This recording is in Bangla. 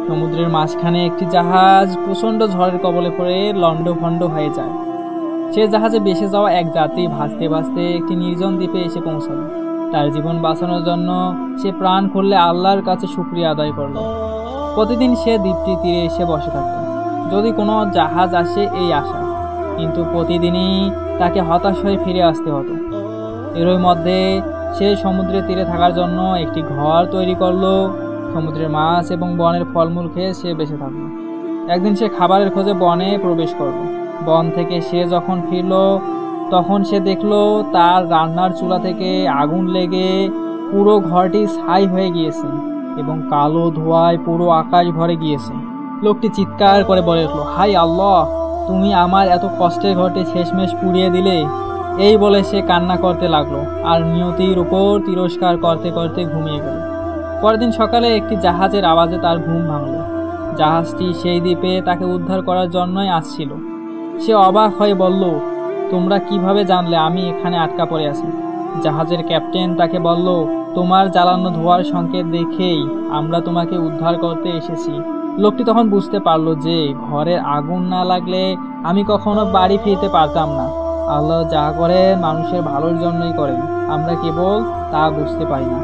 সমুদ্রের মাঝখানে একটি জাহাজ প্রচণ্ড ঝড়ের কবলে পড়ে লণ্ডভণ্ড হয়ে যায়। সে জাহাজে ভেসে যাওয়া এক যাত্রী ভাসতে ভাসতে একটি নির্জন দ্বীপে এসে পৌঁছালো। তার জীবন বাঁচানোর জন্য সে প্রাণ খুললে আল্লাহর কাছে শুকরিয়া আদায় করল। প্রতিদিন সে দ্বীপটির তীরে এসে বসে থাকত, যদি কোনো জাহাজ আসে এই আশায়, কিন্তু প্রতিদিনই তাকে হতাশ হয়ে ফিরে আসতে হতো। এরই মধ্যে সে সমুদ্রের তীরে থাকার জন্য একটি ঘর তৈরি করলো। সমুদ্রের মাছ এবং বনের ফলমূল খেয়ে সে বেঁচে থাকলো। একদিন সে খাবারের খোঁজে বনে প্রবেশ করলো। বন থেকে সে যখন ফিরল তখন সে দেখলো তার রান্নার চুলা থেকে আগুন লেগে পুরো ঘরটি ছাই হয়ে গিয়েছে এবং কালো ধোঁয়ায় পুরো আকাশ ভরে গিয়েছে। লোকটি চিৎকার করে বলে উঠল, হায় আল্লাহ, তুমি আমার এত কষ্টের ঘরটি শেষমেশ পুড়িয়ে দিলে। এই বলে সে কান্না করতে লাগলো আর নিয়তির উপর তিরস্কার করতে করতে ঘুমিয়ে গেল। পরের দিন সকালে একটি জাহাজের আওয়াজে তার ঘুম ভাঙল। জাহাজটি সেই দ্বীপে তাকে উদ্ধার করার জন্যই আসছিল। সে অবাক হয়ে বলল, তোমরা কিভাবে জানলে আমি এখানে আটকা পড়ে আছি? জাহাজের ক্যাপ্টেন তাকে বলল, তোমার জ্বালানো ধোঁয়ার সংকেত দেখেই আমরা তোমাকে উদ্ধার করতে এসেছি। লোকটি তখন বুঝতে পারলো যে ঘরের আগুন না লাগলে আমি কখনো বাড়ি ফিরতে পারতাম না। আল্লাহ যা করেন মানুষের ভালোর জন্যই করেন, আমরা কেবল তা বুঝতে পারি না।